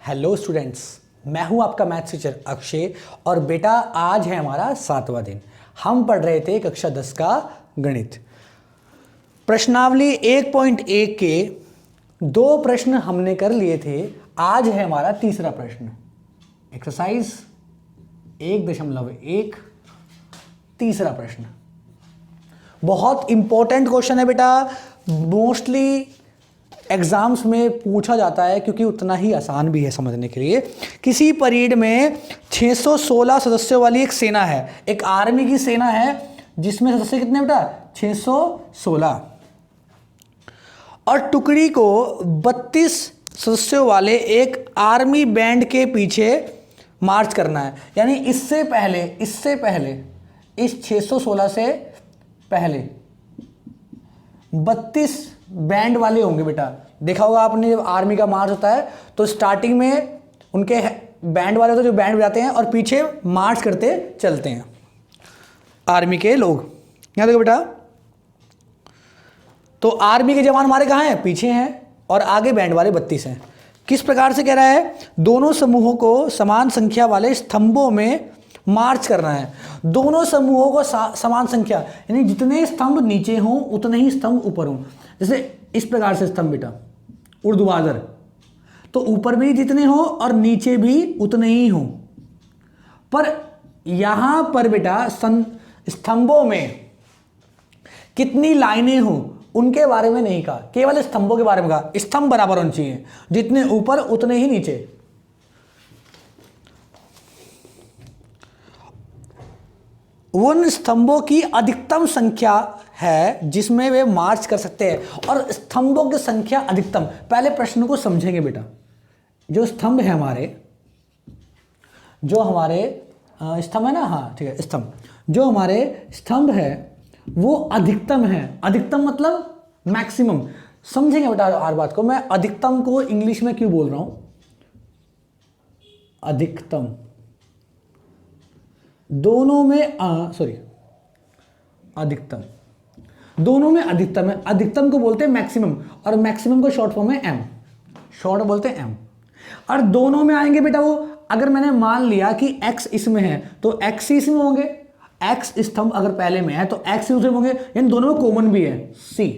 Hello students, मैं हूं आपका मैथ्स टीचर अक्षय और बेटा आज है हमारा 7वां दिन। हम पढ़ रहे थे कक्षा 10 का गणित। प्रश्नावली 1.1 के 2 प्रश्न हमने कर लिए थे। आज है हमारा तीसरा प्रश्न, एक्सरसाइज 1.1 तीसरा प्रश्न। बहुत इंपॉर्टेंट क्वेश्चन है बेटा, मोस्टली एग्जाम्स में पूछा जाता है क्योंकि उतना ही आसान भी है समझने के लिए। किसी परेड में 616 सदस्यों वाली एक सेना है, एक आर्मी की सेना है जिसमें सदस्य कितने बेटा 616, और टुकड़ी को 32 सदस्यों वाले एक आर्मी बैंड के पीछे मार्च करना है। यानी इससे पहले इस 616 से पहले 32 बैंड वाले होंगे बेटा। देखा होगा आपने, जब आर्मी का मार्च होता है तो स्टार्टिंग में उनके बैंड वाले तो जो बैंड बजाते हैं और पीछे मार्च करते चलते हैं आर्मी के लोग। यहां देखो बेटा, तो आर्मी के जवान हमारे कहां हैं, पीछे हैं, और आगे बैंड वाले 32 हैं। किस प्रकार से कह रहा है, दोनों समूहों को समान संख्या वाले स्तंभों में मार्च करना है। दोनों समूहों को समान संख्या, यानी जितने स्तंभ नीचे हों उतने ही स्तंभ ऊपर हों। जैसे इस प्रकार से स्तंभ बेटा ऊर्ध्वाधर, तो ऊपर भी जितने हों और नीचे भी उतने ही हों। पर यहां पर बेटा स्तंभों में कितनी लाइनें हों उनके बारे में नहीं कहा, केवल स्तंभों के बारे में कहा। स्तंभ बराबर होने चाहिए, जितने ऊपर उतने ही नीचे। उन स्तंभों की अधिकतम संख्या है जिसमें वे मार्च कर सकते हैं, और स्तंभों की संख्या अधिकतम। पहले प्रश्न को समझेंगे बेटा। जो स्तंभ है हमारे, स्तंभ है ना, हाँ ठीक है, स्तंभ जो हमारे स्तंभ है वो अधिकतम है। अधिकतम मतलब मैक्सिमम। समझेंगे बेटा हर बात को। मैं अधिकतम को इंग्लिश में क्यों बोल रहा हूं, अधिकतम दोनों में अधिकतम दोनों में अधिकतम है। अधिकतम को बोलते हैं मैक्सिमम, और मैक्सिमम को शॉर्ट फॉर्म में एम, शॉर्ट बोलते हैं एम। और दोनों में आएंगे बेटा वो, अगर मैंने मान लिया कि x इसमें है तो x ही इसमें होंगे। x स्तंभ अगर पहले में है तो x ही उसमें होंगे, यानी दोनों में कॉमन भी है, c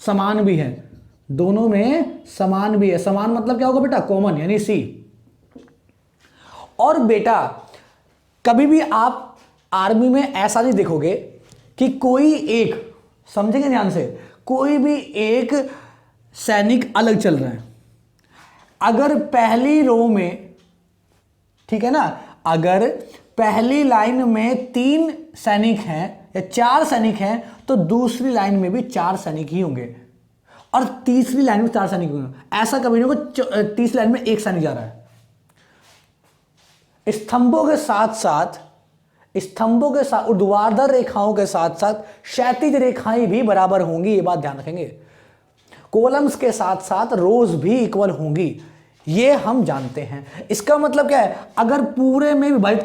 समान भी है, दोनों में समान भी है। समान मतलब क्या होगा बेटा, कॉमन, यानी c। और बेटा कभी भी आप आर्मी में ऐसा नहीं देखोगे कि कोई एक, समझेंगे ध्यान से, कोई भी एक सैनिक अलग चल रहा है। अगर पहली रो में, ठीक है ना, अगर पहली लाइन में 3 सैनिक हैं या 4 सैनिक हैं तो दूसरी लाइन में भी 4 सैनिक ही होंगे, और तीसरी लाइन में 4 सैनिक होंगे। ऐसा कभी नहीं होगा तीसरी लाइन में एक सैनिक जा रहा है। स्तंभों के साथ ऊर्ध्वाधर रेखाओं के साथ साथ क्षैतिज रेखाएं भी बराबर होंगी, ये बात ध्यान रखेंगे। कॉलम्स के साथ साथ रोज भी इक्वल होंगी, ये हम जानते हैं। इसका मतलब क्या है, अगर पूरे में विभाजित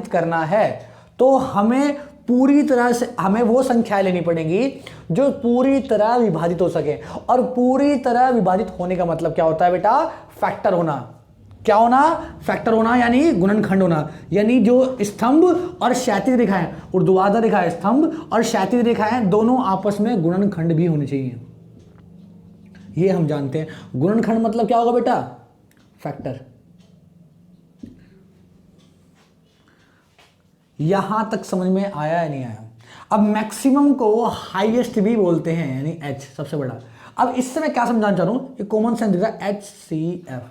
करना है तो हमें पूरी तरह से वो संख्याएं लेनी पड़ेंगी जो पूरी तरह विभाजित हो सके। और पूरी तरह विभाजित होने का मतलब क्या होता है बेटा, फैक्टर होना। क्या होना, फैक्टर होना, यानी गुणनखंड होना। यानी जो स्तंभ और क्षैतिज रेखाएं, ऊर्ध्वाधर रेखाएं स्तंभ और क्षैतिज रेखाएं दोनों आपस में गुणनखंड भी होने चाहिए, ये हम जानते हैं। गुणनखंड मतलब क्या होगा बेटा, फैक्टर। यहां तक समझ में आया या नहीं आया। अब मैक्सिमम को हाईएस्ट भी बोलते हैं, यानी h सबसे बड़ा। अब इससे मैं क्या समझाना चाह रहा हूं, ये कॉमन सेंस दिख रहा है, HCF।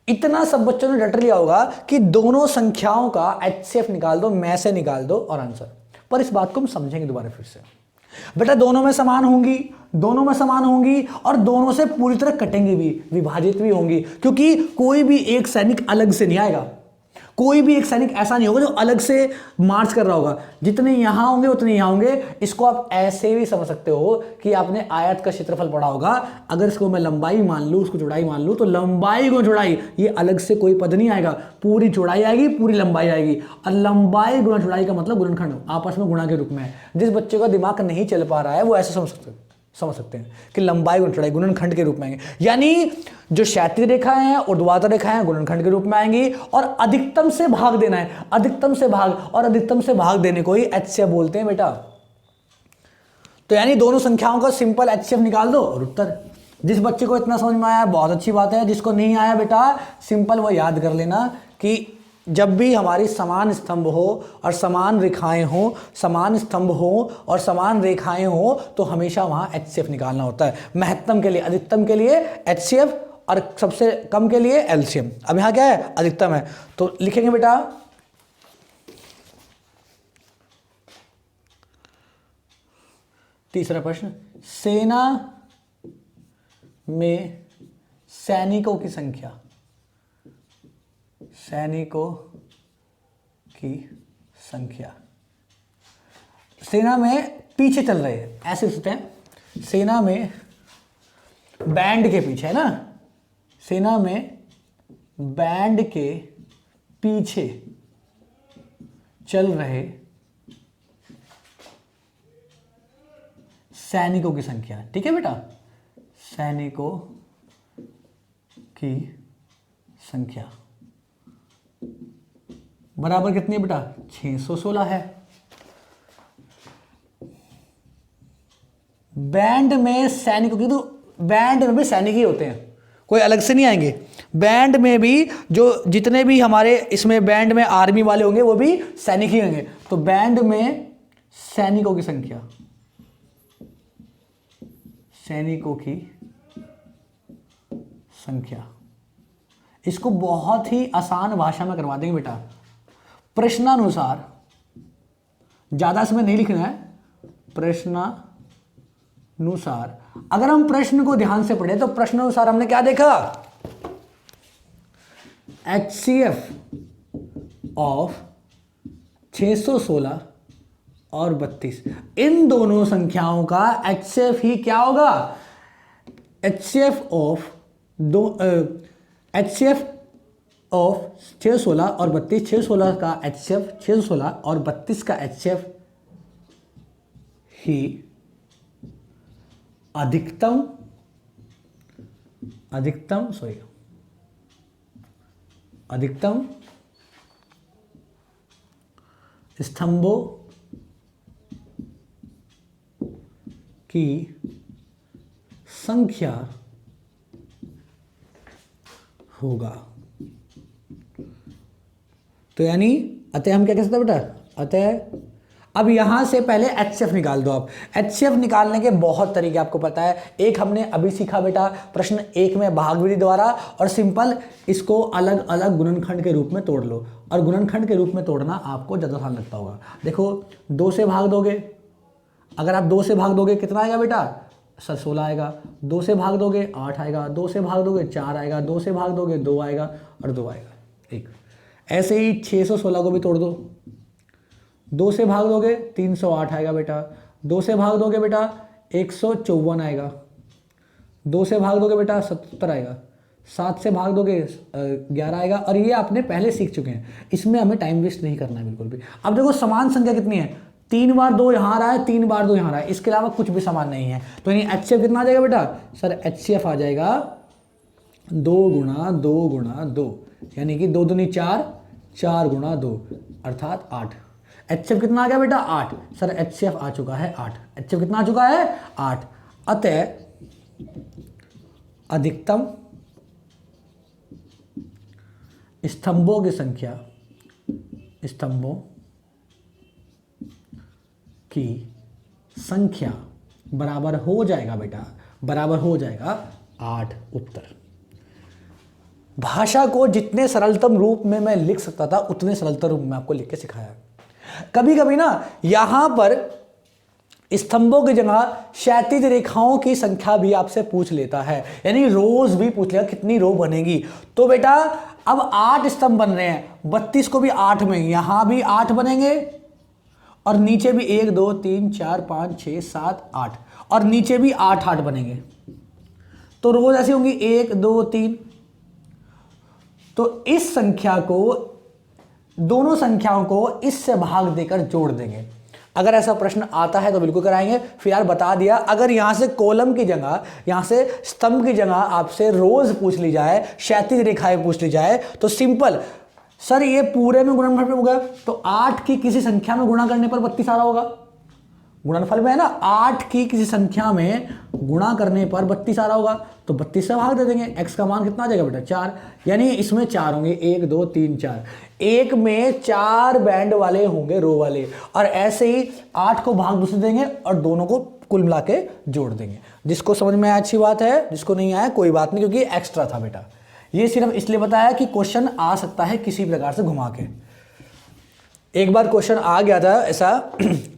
इतना सब बच्चों ने रट लिया होगा कि दोनों संख्याओं का HCF निकाल दो, में से निकाल दो और आंसर। पर इस बात को हम समझेंगे दोबारा फिर से। बेटा दोनों में समान होंगी और दोनों से पूरी तरह कटेंगी भी, विभाजित भी होंगी, क्योंकि कोई भी एक सैनिक अलग से नहीं आएगा। कोई भी एक सैनिक ऐसा नहीं होगा जो अलग से मार्च कर रहा होगा। जितने यहां होंगे उतने यहां होंगे। इसको आप ऐसे भी समझ सकते हो कि आपने आयत का क्षेत्रफल पढ़ा होगा। अगर इसको मैं लंबाई मान लूं, उसको चौड़ाई मान लूं, तो लंबाई को चौड़ाई, ये अलग से कोई पद नहीं आएगा। पूरी चौड़ाई आएगी, पूरी लंबाई आएगी, और लंबाई गुणा चौड़ाई का मतलब गुणनखंड आपस में गुणा के रूप में है। जिस बच्चे का दिमाग नहीं चल पा रहा है वो ऐसे समझ सकते हो, समझ सकते हैं कि लंबाई गुणा चौड़ाई गुणनखंड के रूप में आएंगे, यानी जो क्षैतिज रेखाएं हैं और ऊर्ध्वाधर रेखाएं हैं गुणनखंड के रूप में आएंगी, और अधिकतम से भाग देना है, अधिकतम से भाग, और अधिकतम से भाग देने को ही HCF बोलते हैं बेटा। तो यानी दोनों संख्याओं का सिंपल HCF निकाल दो और उत्तर। जिस बच्चे को इतना समझ में आया बहुत अच्छी बात है, जिसको नहीं आया बेटा सिंपल वो याद कर लेना कि जब भी हमारी समान स्तंभ हो और समान रेखाएं हो, समान स्तंभ हो और समान रेखाएं हो, तो हमेशा वहां HCF निकालना होता है। महत्तम के लिए, अधिकतम के लिए HCF और सबसे कम के लिए LCM। अब यहां क्या है, अधिकतम है, तो लिखेंगे बेटा तीसरा प्रश्न, सेना में सैनिकों की संख्या, सैनिकों की संख्या, सेना में पीछे चल रहे हैं, ऐसे सोचते हैं सेना में बैंड के पीछे है ना, सेना में बैंड के पीछे चल रहे सैनिकों की संख्या, ठीक है बेटा, सैनिकों की संख्या बराबर कितनी है बेटा, 616 है। बैंड में सैनिकों की, तो बैंड में भी सैनिक ही होते हैं, कोई अलग से नहीं आएंगे। बैंड में भी जो जितने भी हमारे इसमें बैंड में आर्मी वाले होंगे वो भी सैनिक ही होंगे। तो बैंड में सैनिकों की संख्या, सैनिकों की संख्या, इसको बहुत ही आसान भाषा में करवा देंगे बेटा। प्रश्नानुसार, ज्यादा समय नहीं लिखना है, प्रश्नानुसार। अगर हम प्रश्न को ध्यान से पढ़े तो प्रश्नानुसार हमने क्या देखा, HCF ऑफ 616 और 32, इन दोनों संख्याओं का HCF ही क्या होगा, HCF ऑफ HCF ऑफ 616 और 32, 616 का HCF, 616 और 32 का HCF ही अधिकतम स्तंभों की संख्या होगा। तो यानी अतः हम क्या कह सकते हैं बेटा, अतः अब यहां से पहले HCF निकाल दो आप। HCF निकालने के बहुत तरीके आपको पता है। एक हमने अभी सीखा बेटा प्रश्न 1 में भाग विधि द्वारा, और सिंपल इसको अलग अलग गुणनखंड के रूप में तोड़ लो, और गुणनखंड के रूप में तोड़ना आपको ज़्यादा आसान लगता होगा। देखो 2 से भाग दोगे, अगर आप 2 से भाग दोगे कितना आएगा बेटा, सर 16 आएगा। 2 से भाग दोगे 8 आएगा, 2 से भाग दोगे 4 आएगा, 2 से भाग दोगे 2 आएगा और 2 आएगा 1। ऐसे ही 616 को भी तोड़ दो, 2 से भाग दोगे 308 आएगा बेटा, 2 से भाग दोगे बेटा 154 आएगा, 2 से भाग दोगे बेटा 77 आएगा, 7 से भाग दोगे 11 आएगा। और ये आपने पहले सीख चुके हैं, इसमें हमें टाइम वेस्ट नहीं करना है बिल्कुल भी। अब देखो समान संख्या कितनी है, 3 बार 2 यहाँ आ रहा है, 3 बार 2 यहाँ आ रहा है, इसके अलावा कुछ भी समान नहीं है। तो यानी HCF कितना आ जाएगा बेटा, सर HCF आ जाएगा 2 गुणा 2 गुणा 2, यानी कि 2 दूनी 4, 4 गुणा 2 अर्थात 8। HCF कितना आ गया बेटा 8, सर HCF आ चुका है 8। HCF कितना आ चुका है 8। अतः अधिकतम स्तंभों की संख्या, स्तंभों की संख्या बराबर हो जाएगा बेटा, बराबर हो जाएगा 8 उत्तर। भाषा को जितने सरलतम रूप में मैं लिख सकता था उतने सरलतम रूप में आपको लिख के सिखाया। कभी कभी ना यहां पर स्तंभों की जगह क्षैतिज रेखाओं की संख्या भी आपसे पूछ लेता है, यानी रोज भी पूछ लेगा कितनी रो बनेगी। तो बेटा अब 8 स्तंभ बन रहे हैं, 32 को भी 8 में, यहां भी 8 बनेंगे और नीचे भी 1 2 3 4 5 6 7 8 और नीचे भी 8 8 बनेंगे। तो रोज ऐसी होंगी 1 2 3। तो इस संख्या को, दोनों संख्याओं को इससे भाग देकर जोड़ देंगे। अगर ऐसा प्रश्न आता है तो बिल्कुल कराएंगे। फिर यार बता दिया, अगर यहाँ से कॉलम की जगह, यहाँ से स्तंभ की जगह आपसे रोज पूछ ली जाए, क्षैतिज रेखाएं पूछ ली जाए, तो सिंपल सर ये पूरे में गुणनफल होगा, तो 8 की किसी संख्या में गुणा करने पर 32 आ रहा होगा। गुणनफल में है ना, 8 की किसी संख्या में गुणा करने पर 32 आ रहा होगा, तो 32 से भाग दे देंगे। x का मान कितना आ जाएगा बेटा 4, यानी इसमें 4 होंगे, 1 2 3 4, एक में 4 बैंड वाले होंगे रो वाले, और ऐसे ही 8 को भाग दूसरे देंगे और दोनों को कुल मिला के जोड़ देंगे। जिसको समझ में आया अच्छी बात है, जिसको नहीं आया कोई बात नहीं, क्योंकि एक्स्ट्रा था बेटा। ये सिर्फ इसलिए बताया कि क्वेश्चन आ सकता है किसी प्रकार से घुमा के। एक बार क्वेश्चन आ गया था ऐसा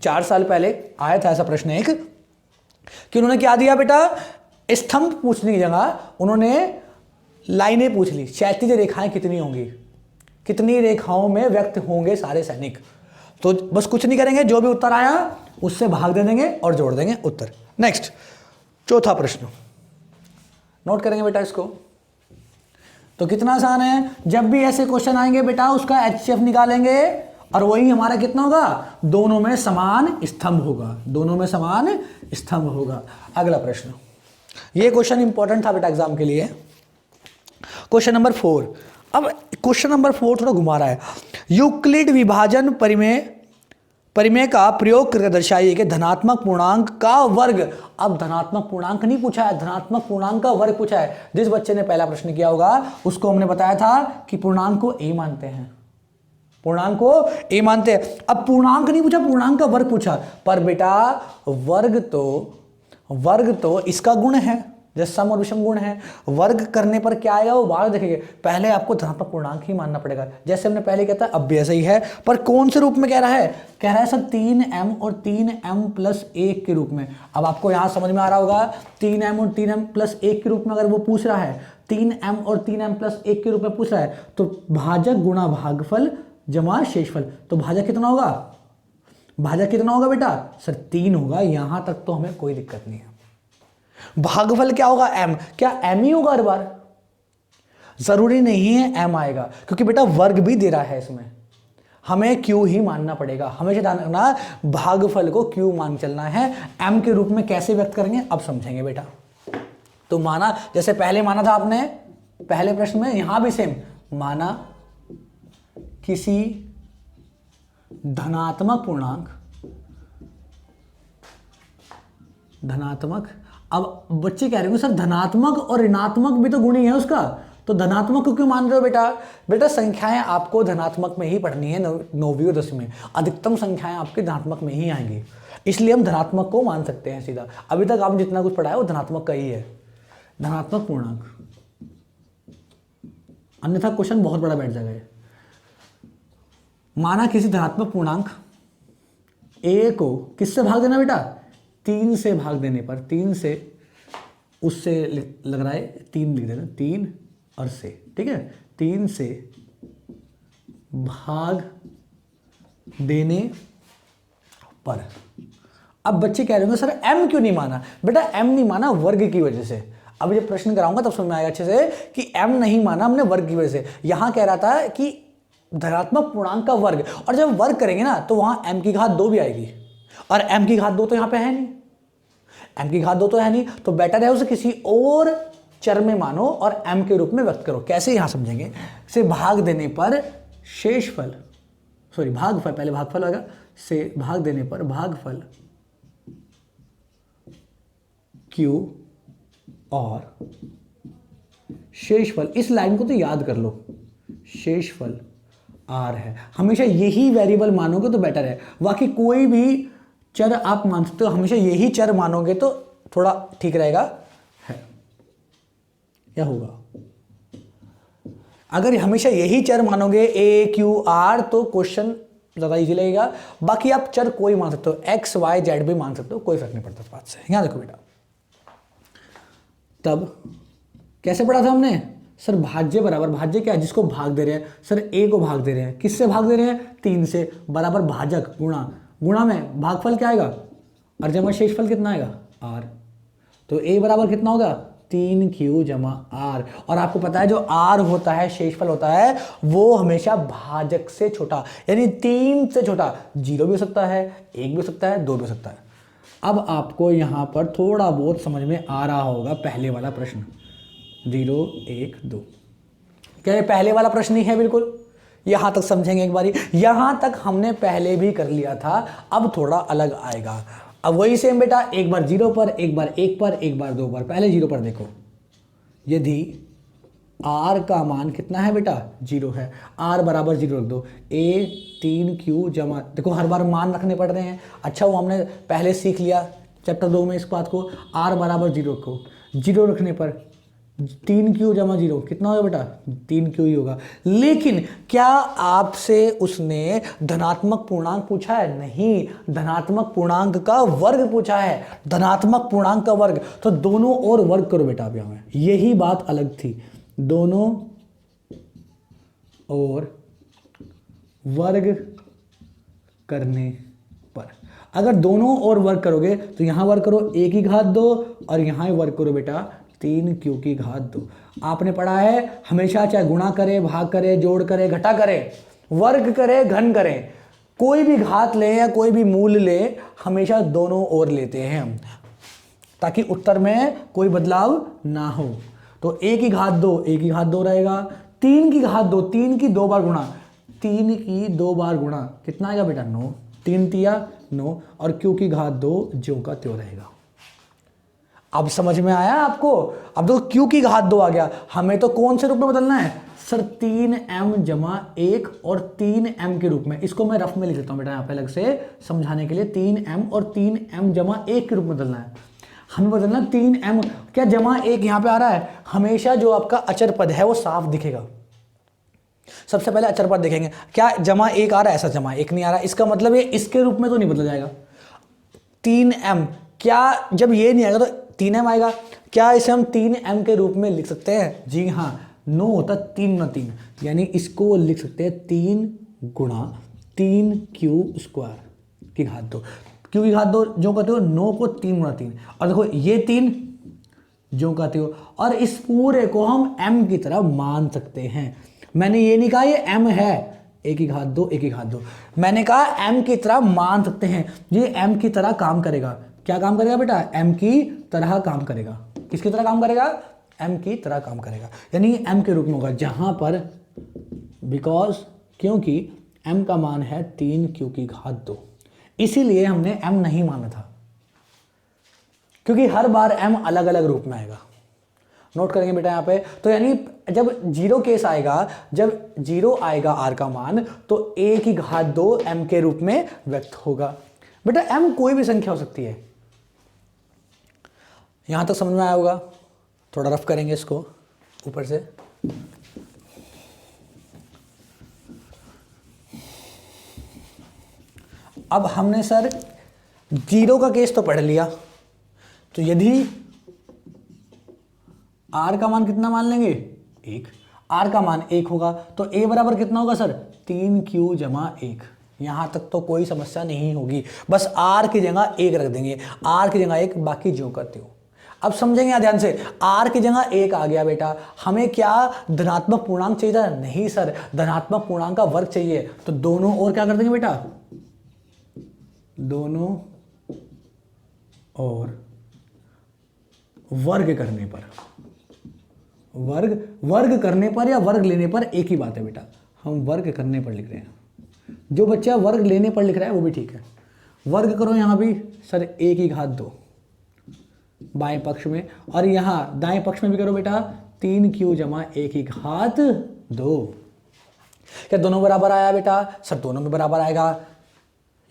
4 साल पहले आया था ऐसा प्रश्न एक, कि उन्होंने क्या दिया बेटा, स्तंभ पूछने की जगह उन्होंने लाइनें पूछ ली, क्षैतिज रेखाएं कितनी होंगी, कितनी रेखाओं में व्यक्त होंगे सारे सैनिक। तो बस कुछ नहीं करेंगे, जो भी उत्तर आया उससे भाग दे देंगे और जोड़ देंगे उत्तर। नेक्स्ट चौथा प्रश्न नोट करेंगे बेटा इसको। तो कितना आसान है, जब भी ऐसे क्वेश्चन आएंगे बेटा उसका HCF निकालेंगे और वही हमारा कितना होगा, दोनों में समान स्तंभ होगा, दोनों में समान स्तंभ होगा। अगला प्रश्न, ये क्वेश्चन इंपॉर्टेंट था बेटा एग्जाम के लिए। Question number 4। अब क्वेश्चन नंबर 4 थोड़ा घुमा रहा है। यूक्लिड विभाजन परिमेय का प्रयोग करके दर्शाइए कि धनात्मक पूर्णांक का वर्ग। अब धनात्मक पूर्णांक नहीं पूछा है, धनात्मक पूर्णांक का वर्ग पूछा है। जिस बच्चे ने पहला प्रश्न किया होगा उसको हमने बताया था कि पूर्णांक को a मानते हैं, पूर्णांक को a मानते हैं। अब पूर्णांक नहीं पूछा, पूर्णांक का वर्ग पूछा, पर बेटा वर्ग तो इसका गुण है, जैसे सम और विषम गुण है। वर्ग करने पर क्या आएगा वो बाद देखेंगे, पहले आपको धनात्मक पूर्णांक ही मानना पड़ेगा, जैसे हमने पहले कहता है अब भी ऐसा ही है। पर कौन से रूप में कह रहा है, कह रहा है सर 3m और 3m+1 के रूप में। अब आपको यहां समझ में आ रहा होगा, 3m और 3m+1 के रूप में अगर वो पूछ रहा है, 3m और 3m+1 के रूप में पूछ रहा है, तो भाजक गुणा भागफल जमा शेषफल, तो भाजक कितना होगा, भाजक कितना होगा बेटा सर 3 होगा। यहां तक तो हमें कोई दिक्कत नहीं है। भागफल क्या होगा m, क्या m ही होगा हर बार, जरूरी नहीं है m आएगा, क्योंकि बेटा वर्ग भी दे रहा है इसमें, हमें q ही मानना पड़ेगा। हमेशा ध्यान रखना भागफल को q मान चलना है। m के रूप में कैसे व्यक्त करेंगे अब समझेंगे बेटा। तो माना, जैसे पहले माना था आपने पहले प्रश्न में, यहां भी सेम माना किसी धनात्मक पूर्णांक, धनात्मक, अब बच्चे कह रहे हो सर धनात्मक और ऋणात्मक भी तो गुण ही है उसका, तो धनात्मक को क्यों मान रहे हो बेटा। बेटा संख्याएं आपको धनात्मक में ही पढ़नी है, 9वीं और 10वीं में अधिकतम संख्याएं आपके धनात्मक में ही आएंगी, इसलिए हम धनात्मक को मान सकते हैं सीधा। अभी तक आपने जितना कुछ पढ़ा है वो धनात्मक का ही है, धनात्मक पूर्णांक, अन्यथा क्वेश्चन बहुत बड़ा बैठ जाएगा। माना किसी धनात्मक पूर्णांक a को किससे भाग देना बेटा, 3 से भाग देने पर, 3 से उससे लग रहा है 3 लिख देना, 3 और से, ठीक है, 3 से भाग देने पर। अब बच्चे कह रहे होंगे सर m क्यों नहीं माना, बेटा m नहीं माना वर्ग की वजह से। अब जब प्रश्न कराऊंगा तब समझ में आएगा अच्छे से कि m नहीं माना हमने वर्ग की वजह से। यहां कह रहा था कि धनात्मक पूर्णांक का वर्ग, और जब वर्ग करेंगे ना तो वहां m की घात 2 भी आएगी, और m की घात 2 तो यहां पे है नहीं, m की घात 2 तो है नहीं, तो बेटर है उसे किसी और चर में मानो और m के रूप में व्यक्त करो। कैसे यहां समझेंगे, से भाग देने पर शेषफल, सॉरी भागफल, पहले भागफल होगा, से भाग देने पर भागफल q और शेषफल, इस लाइन को तो याद कर लो, शेषफल r है। हमेशा यही वेरिएबल मानोगे तो बेटर है, बाकी कोई भी चर आप मान सकते हो, हमेशा यही चर मानोगे तो थोड़ा ठीक रहेगा है, क्या होगा। अगर हमेशा यही चर मानोगे a q r तो क्वेश्चन ज़्यादा इजी लगेगा। बाकी आप चर कोई मान सकते हो, x y z भी मान सकते हो, कोई फर्क नहीं पड़ता इस बात से। यहाँ देखो बेटा, तब कैसे पढ़ा था हमने, सर भाज्य बराबर, भाज्य क्या है, जिसको भाग दे रहे हैं, सर a को भाग दे रहे हैं, किससे भाग दे रहे हैं, 3 से, बराबर भाजक गुणा, गुणा में भागफल क्या आएगा, और जमा शेषफल कितना आएगा r, तो a बराबर कितना होगा 3q जमा आर। और आपको पता है जो आर होता है, शेषफल होता है, वो हमेशा भाजक से छोटा, यानी 3 से छोटा। 0 भी हो सकता है, 1 भी हो सकता है, 2 भी हो सकता है। अब आपको यहां पर थोड़ा बहुत समझ में आ रहा होगा पहले वाला प्रश्न, 0 1 2। क्या ये पहले वाला प्रश्न ही है? बिल्कुल। यहां तक समझेंगे एक बारी। यहां तक हमने पहले भी कर लिया था, अब थोड़ा अलग आएगा। अब वही सेम बेटा, एक बार 0 पर, एक बार 1 पर, एक बार 2 पर। पहले 0 पर देखो, यदि r का मान कितना है बेटा? 0 है, r बराबर 0 रख दो। a 3q जमा, देखो हर बार मान रखने पड़ रहे हैं। अच्छा वो हमने पहले सीख लिया चैप्टर 2 में इस बात को। r बराबर 0 को 0 रखने पर 3q जमा 0 कितना होगा बेटा? 3q ही होगा। लेकिन क्या आपसे उसने धनात्मक पूर्णांक पूछा है? नहीं, धनात्मक पूर्णांक का वर्ग पूछा है, धनात्मक पूर्णांक का वर्ग। तो दोनों और वर्ग करो बेटा। अब यहाँ में यही बात अलग थी, दोनों और वर्ग करने पर। अगर दोनों और वर्ग करोगे तो यहां वर्ग करो 1 की घात 2 और यहां वर्ग करो बेटा 3q की घात 2। आपने पढ़ा है हमेशा चाहे गुणा करे, भाग करे, जोड़ करे, घटा करे, वर्ग करे, घन करे, कोई भी घात ले या कोई भी मूल ले, हमेशा दोनों ओर लेते हैं हम, ताकि उत्तर में कोई बदलाव ना हो। तो a की घात 2 a की घात 2 रहेगा, 3 की घात 2 3 की 2 बार गुणा, 3 की 2 बार गुणा कितना आएगा बेटा? 9, 3 तिया 9, और q की घात 2 ज्यों का त्यों रहेगा। अब समझ में आया आपको? अब तो q की घात 2 आ गया, हमें तो कौन से रूप में बदलना है सर? 3m जमा 1 और 3m के रूप में। इसको मैं रफ में लिख लेता हूं बेटा यहाँ पे अलग से समझाने के लिए। 3m और 3m जमा 1 के रूप में बदलना है हमें। बदलना 3m, क्या जमा 1 यहां पे आ रहा है? हमेशा जो आपका अचर पद है वो साफ दिखेगा। सबसे पहले अचर पद देखेंगे, क्या जमा 1 आ रहा है? ऐसा जमा 1 नहीं आ रहा, इसका मतलब ये इसके रूप में तो नहीं बदला जाएगा। 3m, क्या जब ये नहीं आएगा तो 3m आएगा? क्या इसे हम 3m के रूप में लिख सकते हैं? जी हाँ, 9 होता 3 × 3, यानी इसको लिख सकते हैं 3 गुणा 3q स्क्वायर की घात 2। q की घात 2 जो कहते हो 9 को 3 × 3, और देखो ये 3 जो कहते हो, और इस पूरे को हम m की तरह मान सकते हैं। मैंने ये नहीं कहा ये m है, a की घात 2 a की घात 2, मैंने कहा m की तरह मान सकते हैं। ये m की तरह काम करेगा। क्या काम करेगा बेटा? m की तरह काम करेगा। किसकी तरह काम करेगा? m की तरह काम करेगा, यानी m के रूप में होगा। जहां पर बिकॉज, क्योंकि m का मान है 3q की घात 2, इसीलिए हमने m नहीं माना था, क्योंकि हर बार m अलग अलग रूप में आएगा। नोट करेंगे बेटा यहाँ पे। तो यानी जब 0 केस आएगा, जब 0 आएगा r का मान, तो a की घात 2 m के रूप में व्यक्त होगा। बेटा m कोई भी संख्या हो सकती है। यहां तक समझ में आया होगा? थोड़ा रफ करेंगे इसको ऊपर से। अब हमने सर 0 का केस तो पढ़ लिया, तो यदि r का मान कितना मान लेंगे? 1। r का मान 1 होगा तो a बराबर कितना होगा सर? 3q जमा 1। यहां तक तो कोई समस्या नहीं होगी, बस r की जगह 1 रख देंगे, r की जगह 1, बाकी जो करते हो। अब समझेंगे यहाँ ध्यान से, r की जगह 1 आ गया बेटा, हमें क्या धनात्मक पूर्णांक चाहिए था? नहीं सर, धनात्मक पूर्णांक का वर्ग चाहिए। तो दोनों और क्या कर देंगे बेटा? दोनों और वर्ग करने पर, वर्ग करने पर या वर्ग लेने पर एक ही बात है बेटा, हम वर्ग करने पर लिख रहे हैं। जो बच्चा वर्ग लेने पर लिख रहा है वो भी ठीक है। वर्ग करो यहां भी सर a की घात 2 बाएं पक्ष में, और यहां दाएं पक्ष में भी करो बेटा 3q जमा a की घात 2। क्या दोनों बराबर आया बेटा? सर दोनों में बराबर आएगा।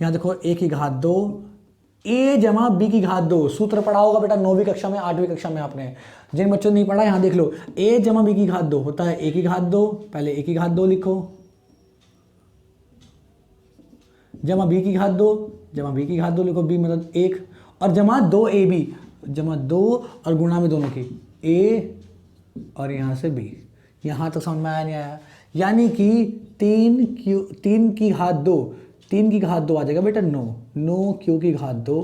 यहां देखो a की घात 2 a जमा b की घात 2, सूत्र पढ़ा होगा बेटा 9वीं कक्षा में, 8वीं कक्षा में आपने। जिन बच्चों ने नहीं पढ़ा यहां देख लो, a जमा b की घात 2 होता है a की घात 2, पहले a की घात 2 लिखो, जमा b की घात 2, जमा b की घात 2 लिखो, b मतलब 1, और जमा 2ab, जमा 2 और गुणा में दोनों की a और यहां से b। यहां तक समझ में आया नहीं आया? यानी कि 3 की घात 2 आ जाएगा बेटा 9 q की घात 2,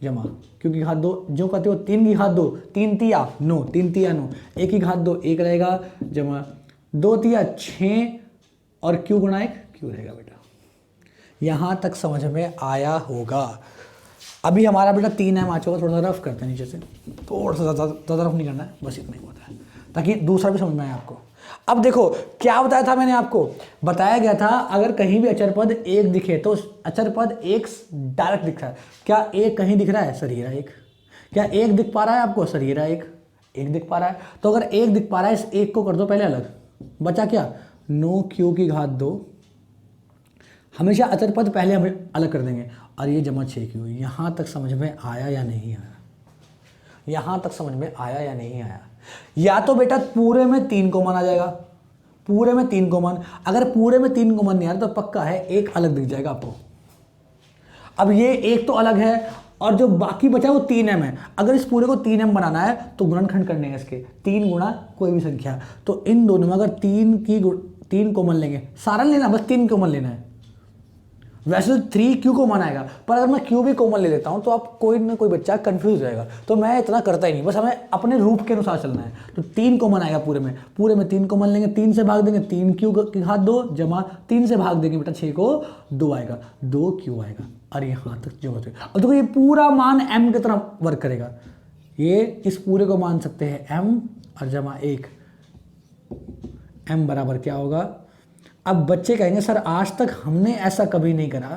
जमा क्यू की घात 2, जो कहते हो 3 की घात 2, 3 तिया 9, 3 तिया 9, 1 की घात 2 1 रहेगा, जमा 2 तिया 6 और क्यू गुणा 1 क्यू रहेगा बेटा। यहां तक समझ में आया होगा। अभी हमारा बेटा 3m आ चुका, थोड़ा सा रफ करते हैं नीचे से, थोड़ा सा ज़्यादा रफ नहीं करना है, बस इतना ही होता है ताकि दूसरा भी समझ में आए आपको। अब देखो क्या बताया था मैंने आपको, बताया गया था अगर कहीं भी अचर पद 1 दिखे तो अचर पद 1 डायरेक्ट दिख रहा है। क्या 1 कहीं दिख रहा है? सर ये रहा 1। क्या 1 दिख पा रहा है आपको? सर ये रहा 1 दिख पा रहा है। तो अगर 1 दिख पा रहा है, इस 1 को कर दो पहले अलग, बचा क्या? 9 क्यू की घात 2, हमेशा अचर पद पहले हम अलग कर देंगे, और ये जमा 6 क्यू। यहाँ तक समझ में आया या नहीं आया? यहाँ तक समझ में आया या नहीं आया? या तो बेटा पूरे में 3 कॉमन आ जाएगा, पूरे में 3 कॉमन। अगर पूरे में 3 कॉमन नहीं आ रहा तो पक्का है 1 अलग दिख जाएगा आपको। अब ये 1 तो अलग है और जो बाकी बचा वो 3m है। अगर इस पूरे को 3m बनाना है तो गुणनखंड करने हैं इसके, 3 गुणा कोई भी संख्या। तो इन दोनों में अगर 3 कॉमन लेंगे, सारा लेना, बस 3 कॉमन लेना है। वैसे तो 3 क्यू कॉमन आएगा, पर अगर मैं क्यू भी कॉमन ले लेता हूं तो आप कोई ना कोई बच्चा कंफ्यूज हो जाएगा, तो मैं इतना करता ही नहीं, बस हमें अपने रूप के अनुसार चलना है। तो 3 कॉमन आएगा पूरे में 3 कॉमन लेंगे, 3 से भाग देंगे 3 क्यू की घात 2, जमा 3 से भाग देंगे बेटा 6 को 2 आएगा, 2 क्यू आएगा। और यहाँ तक जो होते हैं, अब देखो ये पूरा मान m की तरह वर्क करेगा। ये इस पूरे को मान सकते हैं m और जमा 1, m बराबर क्या होगा? अब बच्चे कहेंगे सर आज तक हमने ऐसा कभी नहीं करा,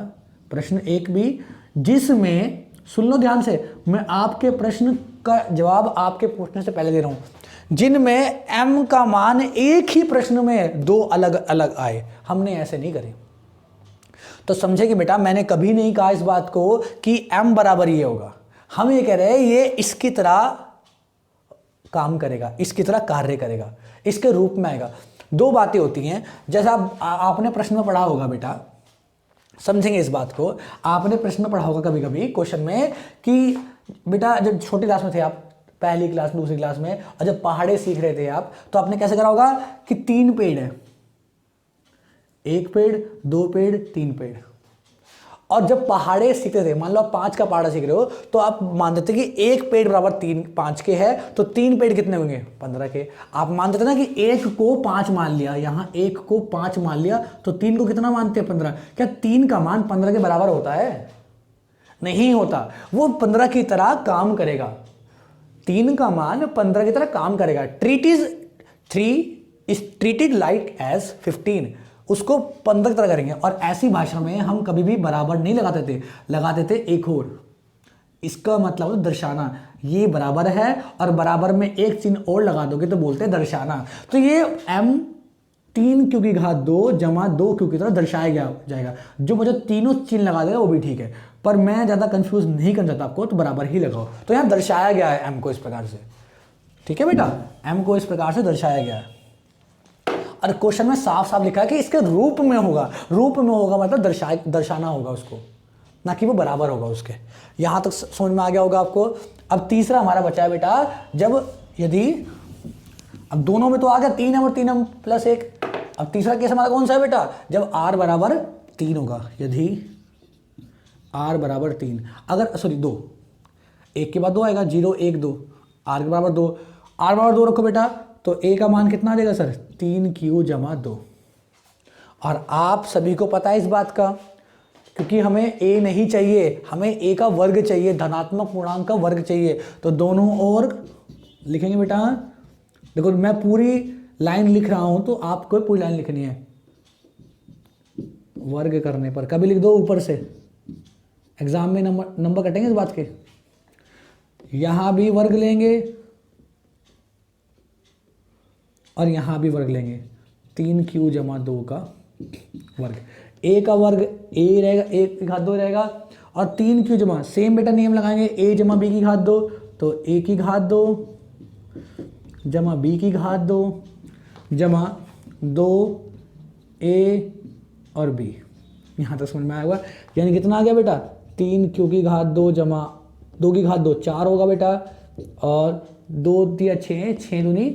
प्रश्न 1 भी, जिसमें, सुन लो ध्यान से, मैं आपके प्रश्न का जवाब आपके पूछने से पहले दे रहा हूं, जिनमें m का मान एक ही प्रश्न में 2 अलग अलग आए, हमने ऐसे नहीं करे। तो समझे कि बेटा मैंने कभी नहीं कहा इस बात को कि m बराबर ये होगा, हम ये कह रहे हैं ये इसकी तरह काम करेगा, इसकी तरह कार्य करेगा, इसके रूप में आएगा। 2 बातें होती हैं, जैसा आपने प्रश्न में पढ़ा होगा बेटा, समझेंगे इस बात को, आपने प्रश्न में पढ़ा होगा कभी कभी क्वेश्चन में कि बेटा जब छोटी क्लास में थे आप, पहली क्लास दूसरी क्लास में, और जब पहाड़े सीख रहे थे आप, तो आपने कैसे करा होगा कि 3 पेड़ है, 1 पेड़ 2 पेड़ 3 पेड़। और जब पहाड़े सीखते थे, मान लो आप 5 का पहाड़ा सीख रहे हो, तो आप मानते थे कि 1 पेड़ बराबर 5 के है, तो 3 पेड़ कितने होंगे? 15 के। आप मानते थे ना कि 1 को 5 मान लिया, यहाँ 1 को 5 मान लिया, तो 3 को कितना मानते हैं? 15। क्या 3 का मान 15 के बराबर होता है? नहीं होता, वो 15 की तरह काम करेगा। 3 का मान 15 की तरह काम करेगा। 3 is treated like as 15, उसको 15 की तरह करेंगे। और ऐसी भाषा में हम कभी भी बराबर नहीं लगाते थे एक और, इसका मतलब दर्शाना, ये बराबर है और बराबर में एक चिन्ह और लगा दोगे तो बोलते हैं दर्शाना। तो ये m 3 क्यू की घात 2 जमा 2 क्यू की तरह दर्शाया जाएगा। जो मुझे तीनों चिन्ह लगा देगा वो भी ठीक है, पर मैं ज़्यादा कंफ्यूज नहीं करना चाहता आपको, तो बराबर ही लगाओ। तो यहाँ दर्शाया गया है m को इस प्रकार से, ठीक है बेटा, m को इस प्रकार से दर्शाया गया है। और क्वेश्चन में साफ साफ लिखा है कि इसके रूप में होगा। रूप में होगा मतलब दर्शाना होगा उसको, ना कि वो बराबर होगा उसके। यहां तक समझ में आ गया होगा आपको। अब तीसरा हमारा बचा है बेटा, जब यदि, अब दोनों में तो आ गया 3m और 3m प्लस 1। अब तीसरा केस हमारा कौन सा है बेटा? जब r बराबर 3 होगा, यदि r बराबर 3, अगर सॉरी 2, 1 के बाद 2 आएगा, 0 1 2, r के बराबर 2, r बराबर 2 रखो बेटा, तो a का मान कितना आ जाएगा सर? 3q जमा 2। और आप सभी को पता है इस बात का, क्योंकि हमें a नहीं चाहिए, हमें a का वर्ग चाहिए, धनात्मक पूर्णांक का वर्ग चाहिए। तो दोनों ओर लिखेंगे बेटा, देखो मैं पूरी लाइन लिख रहा हूं तो आपको पूरी लाइन लिखनी है। वर्ग करने पर कभी लिख दो ऊपर से, एग्जाम में नंबर कटेंगे इस बात के। यहां भी वर्ग लेंगे और यहां भी वर्ग लेंगे, 3q जमा 2 का वर्ग। a का वर्ग a रहेगा, 1 की घात 2 रहेगा, और 3q जमा, सेम बेटा नियम लगाएंगे, a जमा b की घात 2, तो a की घात 2 जमा b की घात 2 जमा 2a और b। यहाँ तक समझ में आया होगा। यानी कितना आ गया बेटा? 3q की घात 2 जमा 2 की घात 2 4 होगा बेटा, और 2 दिया 6, 6 दूनी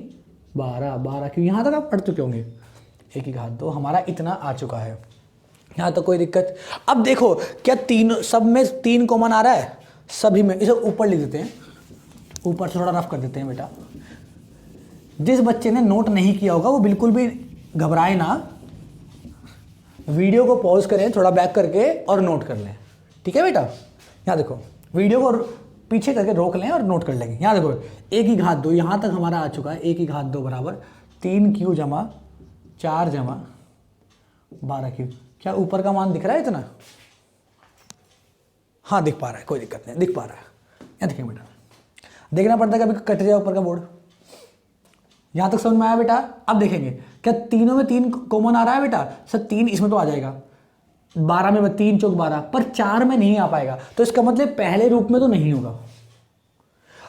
12 क्यों? यहाँ तक आप पढ़ चुके होंगे। 1 की घात 2 हमारा इतना आ चुका है, यहाँ तक कोई दिक्कत? अब देखो क्या तीन सब में 3 कॉमन आ रहा है? सभी में, इसे ऊपर लिख देते हैं, ऊपर से थोड़ा रफ कर देते हैं बेटा। जिस बच्चे ने नोट नहीं किया होगा वो बिल्कुल भी घबराए ना, वीडियो को पॉज करें थोड़ा बैक करके और नोट कर लें, ठीक है बेटा। यहाँ देखो, वीडियो को पीछे करके रोक लें और नोट कर लेंगे। यहाँ देखो, एक ही घात दो, यहाँ तक हमारा आ चुका है। एक ही घात दो बराबर 3q जमा 4 जमा 12q। क्या ऊपर का मान दिख रहा है इतना? हाँ दिख पा रहा है, कोई दिक्कत नहीं, दिख पा रहा है। यहाँ देखिए बेटा, देखना पड़ता है कभी कट जाए ऊपर का बोर्ड। यहाँ तक समझ में आया बेटा? अब देखेंगे क्या तीनों में 3 कॉमन आ रहा है बेटा? सर 3 इसमें तो आ जाएगा, 12 में 3 चौक 12, पर 4 में नहीं आ पाएगा। तो इसका मतलब पहले रूप में तो नहीं होगा।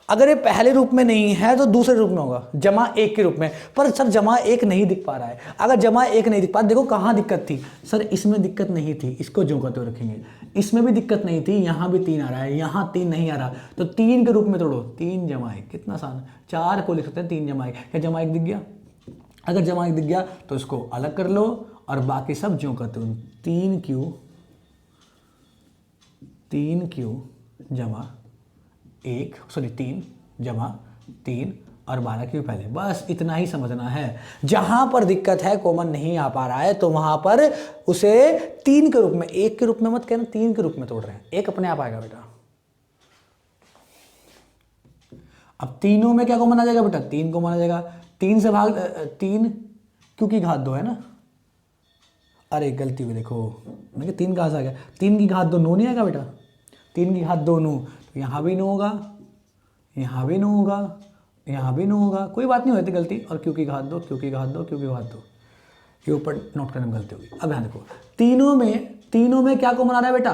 अगर ये पहले रूप में नहीं है तो दूसरे रूप में होगा, जमा 1 के रूप में। पर सर जमा 1 नहीं दिख पा रहा है। अगर जमा 1 नहीं दिख पा, देखो कहाँ दिक्कत थी सर, इसमें दिक्कत नहीं थी, इसको जो करते हुए रखेंगे। इसमें भी दिक्कत नहीं थी, यहाँ भी 3 आ रहा है, यहाँ 3 नहीं आ रहा, तो 3 के रूप में तोड़ो। 3 जमा 1 कितना आसान, 4 को लिख सकते हैं 3 जमा 1। क्या जमा 1 दिख गया? अगर जमा 1 दिख गया तो इसको अलग कर लो और बाकी सब जो करते हो। 3q जमा 1, सॉरी 3 जमा 3 और 12q पहले, बस इतना ही समझना है। जहां पर दिक्कत है, कॉमन नहीं आ पा रहा है, तो वहां पर उसे 3 के रूप में, 1 के रूप में मत कहना, 3 के रूप में तोड़ रहे हैं। 1 अपने आप आएगा बेटा। अब तीनों में क्या कॉमन आ जाएगा बेटा? 3 कॉमन आ जाएगा। 3 से भाग 3 क्योंकि घात 2 है ना। अरे गलती हुई, देखो मैं 3 कहाँ से आ गया? 3 की घात 2 9 नहीं आएगा बेटा? 3 की घात 2 9, तो यहाँ भी 9 होगा, यहाँ भी 9 होगा, यहाँ भी 9 होगा। कोई बात नहीं होती गलती। और क्यों की घात 2, क्यों की घात 2, क्यों की घात 2, ये ऊपर नोट करने में गलती होगी। अब यहाँ देखो, तीनों में क्या कॉमन आ रहा है बेटा?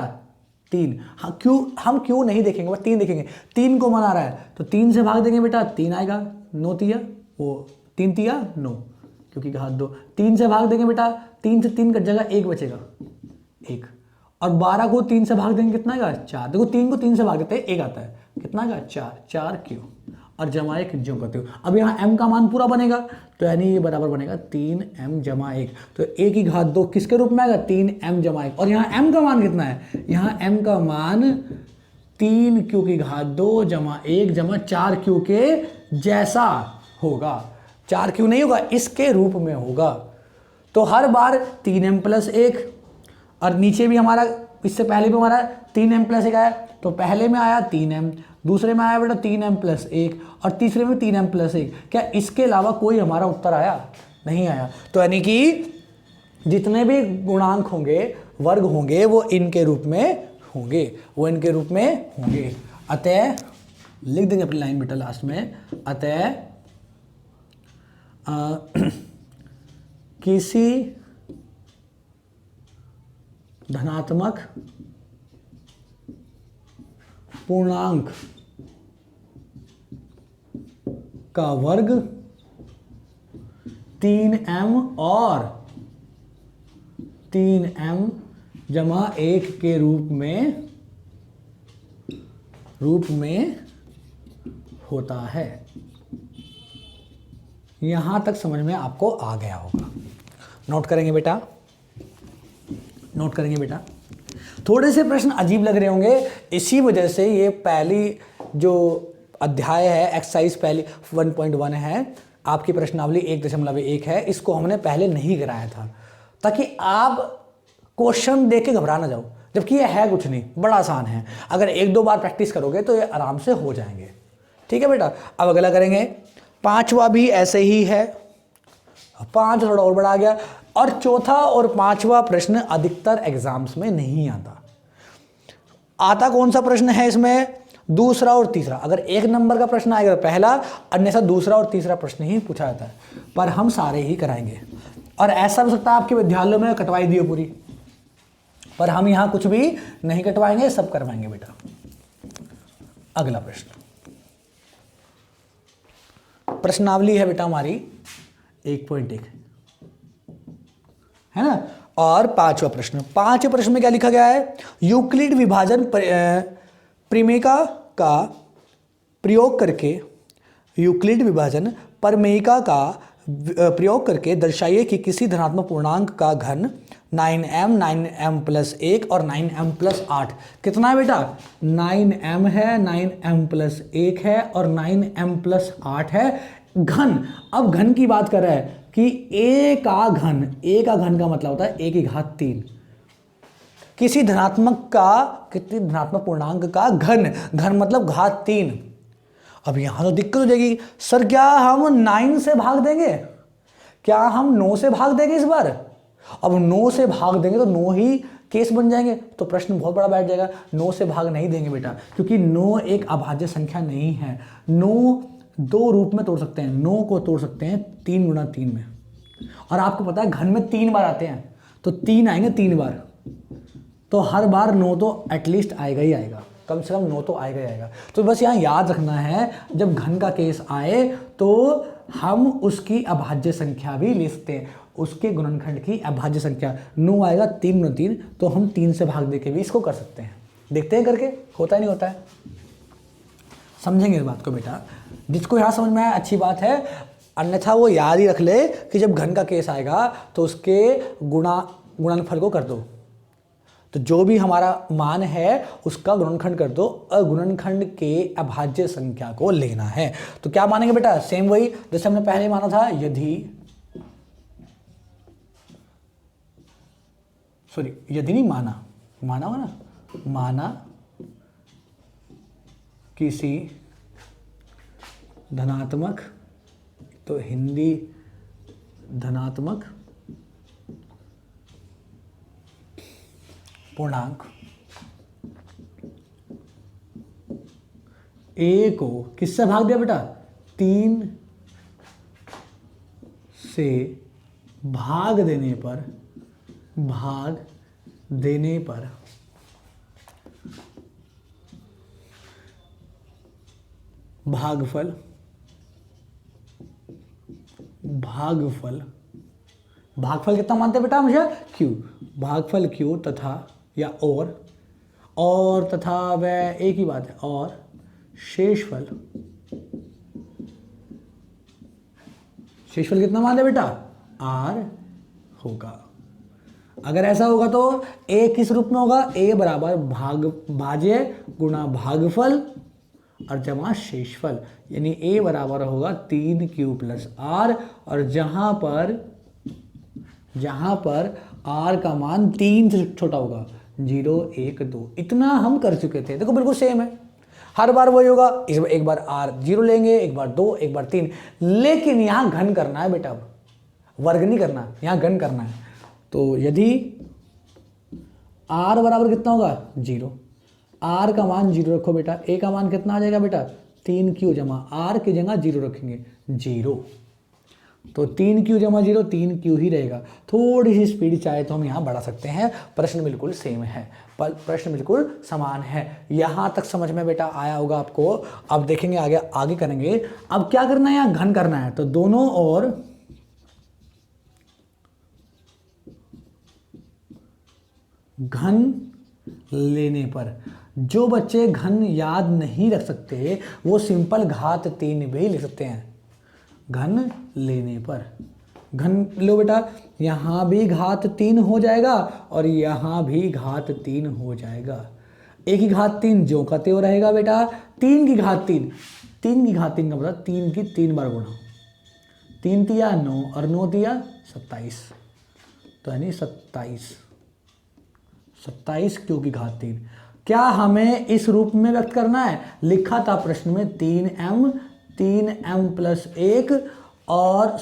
3। हाँ क्यों, हम क्यों नहीं देखेंगे, बस 3 देखेंगे। 3 कॉमन आ रहा है तो 3 से भाग देंगे बेटा, 3 आएगा। 9 तिया वो 3 तिया 9, क्योंकि घात 2। 3 से भाग देंगे बेटा, 3 से 3 कट जाएगा, 1 बचेगा 1। और 12 को 3 से भाग देंगे, कितना आएगा? 4। देखो 3 को 3 से भाग देते हैं, 1 आता है, कितना आएगा? 4q और जमा 1 जो करते हो। अब यहाँ m का मान पूरा बनेगा, तो यानी ये बराबर बनेगा 3m जमा 1। तो 1 की घात 2 किसके रूप में आएगा? 3m जमा 1। और यहाँ m का मान कितना है? यहाँ m का मान 3q की घात 2 जमा 1 जमा 4q के जैसा होगा। 4q नहीं होगा, इसके रूप में होगा। तो हर बार 3m प्लस 1, और नीचे भी हमारा, इससे पहले भी हमारा 3m प्लस 1 आया, तो पहले में आया 3m, दूसरे में आया बेटा 3m प्लस 1, और तीसरे में 3m प्लस 1। क्या इसके अलावा कोई हमारा उत्तर आया? नहीं आया। तो यानी कि जितने भी गुणांक होंगे, वर्ग होंगे, वो इनके रूप में होंगे, वो इनके रूप में होंगे। अतः लिख देंगे अपनी लाइन बेटा लास्ट में, अतः किसी धनात्मक पूर्णांक का वर्ग 3m और 3m जमा 1 के रूप में होता है। यहां तक समझ में आपको आ गया होगा। नोट करेंगे बेटा, नोट करेंगे बेटा। थोड़े से प्रश्न अजीब लग रहे होंगे, इसी वजह से ये पहली जो अध्याय है, एक्सरसाइज पहली 1.1 है, आपकी प्रश्नावली 1.1 है, इसको हमने पहले नहीं कराया था, ताकि आप क्वेश्चन देख के घबरा ना जाओ, जबकि ये है कुछ नहीं, बड़ा आसान है। अगर 1-2 बार प्रैक्टिस करोगे तो ये आराम से हो जाएंगे। ठीक है बेटा। अब अगला करेंगे, 5वां भी ऐसे ही है, 5 थोड़ा और बढ़ा गया। और चौथा और 5वां प्रश्न अधिकतर एग्जाम्स में नहीं आता कौन सा प्रश्न है इसमें? दूसरा और तीसरा। अगर 1 नंबर का प्रश्न आएगा तो पहला, अन्यथा दूसरा और तीसरा प्रश्न ही पूछा जाता है, पर हम सारे ही कराएंगे। और ऐसा हो सकता है आपके विद्यालयों में कटवाई दी हो पूरी, पर हम यहां कुछ भी नहीं कटवाएंगे, सब करवाएंगे बेटा। अगला प्रश्न, प्रश्नावली है बेटा हमारी 1.1, है ना। और 5वां प्रश्न, 5वें प्रश्न में क्या लिखा गया है? यूक्लिड विभाजन परिमेयिका का प्रयोग करके यूक्लिड विभाजन परिमेयिका का प्रयोग करके दर्शाइए कि किसी धनात्मक पूर्णांक का घन 9m 9m प्लस 1 और 9m प्लस 8 कितना है बेटा 9m है 9m प्लस 1 है और 9m प्लस 8 है घन। अब घन की बात कर रहा है कि a का घन का मतलब होता है a की घात 3 किसी धनात्मक पूर्णांक का घन मतलब घात 3। अब यहां तो दिक्कत हो जाएगी सर क्या हम 9 से भाग देंगे क्या हम 9 से भाग देंगे इस बार। अब 9 से भाग देंगे तो 9 ही केस बन जाएंगे तो प्रश्न बहुत बड़ा बैठ जाएगा। 9 से भाग नहीं देंगे बेटा क्योंकि 9 एक अभाज्य संख्या नहीं है। 9 दो रूप में तोड़ सकते हैं 9 को तोड़ सकते हैं 3 गुणा 3 में और आपको पता है घन में 3 बार आते हैं तो 3 आएंगे 3 बार तो हर बार 9 तो एटलीस्ट आएगा ही आएगा कम से कम 9 तो आएगा ही आएगा। तो बस यहाँ याद रखना है जब घन का केस आए तो हम उसकी अभाज्य संख्या भी ले सकते हैं उसके गुणनखंड की अभाज्य संख्या 9 आएगा 3 गुणा 3 तो हम 3 से भाग देके भी इसको कर सकते हैं। देखते हैं करके होता है नहीं होता है समझेंगे इस बात को बेटा। जिसको यहाँ समझ में आया अच्छी बात है अन्यथा वो याद ही रख ले कि जब घन का केस आएगा तो उसके गुणनफल को कर दो तो जो भी हमारा मान है उसका गुणनखंड कर दो और गुणनखंड के अभाज्य संख्या को लेना है। तो क्या मानेंगे बेटा सेम वही जैसे हमने पहले माना था यदि नहीं माना हो ना माना किसी धनात्मक तो हिंदी धनात्मक पूर्णांक ए को किससे भाग दिया बेटा 3 से भाग देने पर भागफल कितना मानते हैं बेटा मुझे क्यू भागफल क्यू तथा या और तथा वह एक ही बात है और शेषफल कितना मानते बेटा आर होगा। अगर ऐसा होगा तो ए किस रूप में होगा ए बराबर भाज्य गुणा भागफल और जमा शेषफल यानी ए बराबर होगा 3q प्लस आर और जहां पर आर का मान 3 से छोटा होगा 0 1 2 इतना हम कर चुके थे। देखो बिल्कुल सेम है हर बार वही होगा एक बार आर 0 लेंगे एक बार 2 एक बार 3 लेकिन यहां घन करना है बेटा वर्ग नहीं करना यहां घन करना है। तो यदि आर बराबर कितना होगा 0 आर का मान 0 रखो बेटा ए का मान कितना आ जाएगा बेटा 3q जमा आर की जगह 0 रखेंगे 0 तो 3q जमा 0 3q ही रहेगा। थोड़ी सी स्पीड चाहे तो हम यहाँ बढ़ा सकते हैं प्रश्न बिल्कुल सेम है प्रश्न बिल्कुल समान है। यहाँ तक समझ में बेटा आया होगा आपको। अब देखेंगे आगे करेंगे। अब क्या करना है यहाँ घन करना है तो दोनों ओर घन लेने पर जो बच्चे घन याद नहीं रख सकते वो सिंपल घात 3 भी लिख सकते हैं। घन लेने पर घन लो बेटा यहाँ भी घात 3 हो जाएगा और यहाँ भी घात 3 हो जाएगा। एक की घात 3 जो का त्यों रहेगा बेटा 3 की घात 3 का मतलब 3 की 3 बार गुणा 3 तिया 9 और 9 तिया 27 तो यानी 27 क्यों की घात 3। क्या हमें इस रूप में व्यक्त करना है लिखा था प्रश्न में 3m प्लस 1 और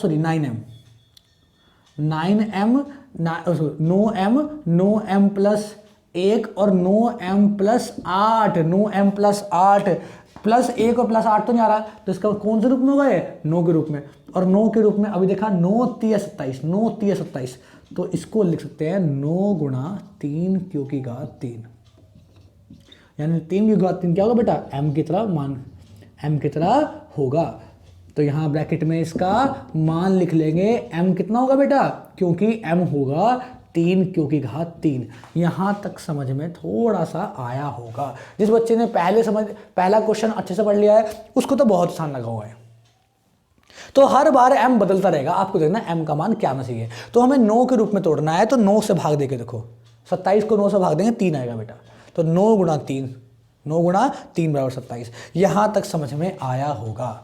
9m प्लस 1 और 9m प्लस 8 प्लस 1 और प्लस 8 तो नहीं आ रहा तो इसका कौन से रूप में होगा ये 9 के रूप में और 9 के रूप में अभी देखा 9 तिया 27 तो इसको लिख सकते हैं 9 गुणा 3 क्यू की घात 3 यानी 3 की घात 3 क्या होगा बेटा m की तरह होगा। तो यहाँ ब्रैकेट में इसका मान लिख लेंगे m कितना होगा बेटा क्योंकि m होगा 3 क्योंकि घात 3। यहाँ तक समझ में थोड़ा सा आया होगा। जिस बच्चे ने पहला क्वेश्चन अच्छे से पढ़ लिया है उसको तो बहुत आसान लगा हुआ है। तो हर बार m बदलता रहेगा, आपको देखना m का मान क्या आना चाहिए। तो हमें 9 के रूप में तोड़ना है, तो 9 से भाग देके देखो, 27 को 9 से भाग देंगे 3 आएगा बेटा। तो 9 गुणा 3, 9 गुणा 3 बराबर 27। यहां तक समझ में आया होगा।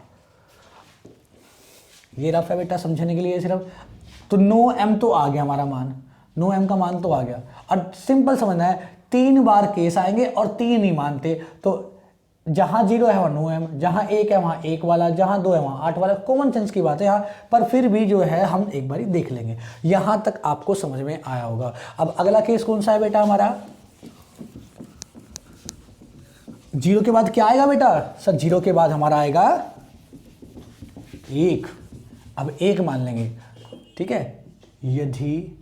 ये रफ है बेटा समझने के लिए सिर्फ। तो 9m तो आ गया हमारा मान, 9m का मान तो आ गया। और सिंपल समझना है, 3 बार केस आएंगे और 3 ही मानते, तो जहां 0 है वहां 9m, जहां 1 है वहां 1 वाला, जहां 2 है वहां 8 वाला। कॉमन सेंस की बात है यहाँ पर, फिर भी जो है हम एक बार देख लेंगे। यहां तक आपको समझ में आया होगा। अब अगला केस कौन सा है बेटा हमारा? 0 के बाद क्या आएगा बेटा? सर 0 के बाद हमारा आएगा 1। अब 1 मान लेंगे, ठीक है। यदि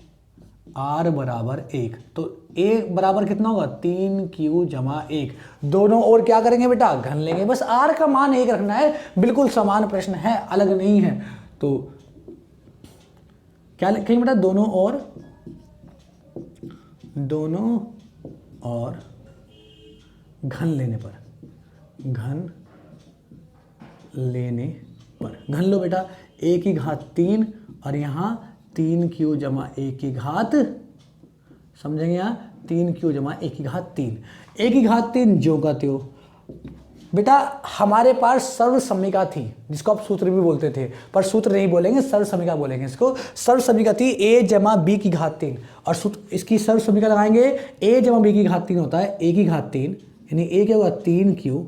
r बराबर 1, तो a बराबर कितना होगा? 3q जमा 1। दोनों और क्या करेंगे बेटा? घन लेंगे। बस r का मान 1 रखना है, बिल्कुल समान प्रश्न है, अलग नहीं है। तो क्या लिखेंगे बेटा? दोनों और घन लेने पर, घन लो बेटा। 1 की घात 3 और यहाँ 3q जमा 1 की घात, समझेंगे यहाँ 3q जमा 1 की घात 3। 1 की घात 3 ज्यों का त्यों। बेटा हमारे पास सर्व समीका थी, जिसको आप सूत्र भी बोलते थे, पर सूत्र नहीं बोलेंगे, सर्व समीका बोलेंगे इसको। सर्व समीका थी a जमा b की घात 3, और सूत्र इसकी सर्व समीका लगाएंगे। a जमा b की घात 3 होता है a की घात 3, यानी a क्या होगा? 3q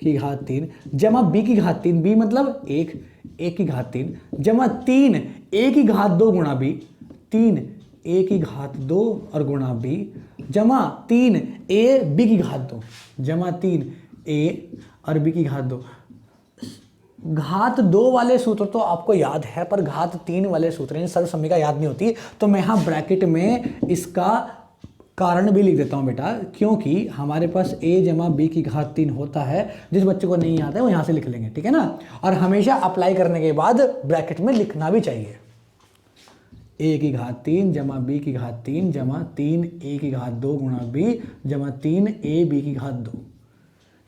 की घात 3 जमा b की घात 3, b मतलब 1 की घात 3 जमा 3 a की घात 2 गुणा b, 3 a की घात 2 और गुणा b जमा 3 a b की घात 2 जमा 3 a और b की घात 2। घात 2 वाले सूत्र तो आपको याद है, पर घात 3 वाले सूत्र इन सर्व समीका याद नहीं होती। तो मैं यहाँ ब्रैकेट में इसका कारण भी लिख देता हूं बेटा, क्योंकि हमारे पास a जमा b की घात 3 होता है। जिस बच्चे को नहीं आता है वो यहां से लिख लेंगे, ठीक है ना। और हमेशा अप्लाई करने के बाद ब्रैकेट में लिखना भी चाहिए। a की घात 3 जमा b की घात 3 जमा 3 a की घात 2 गुणा b जमा 3 a b की घात 2।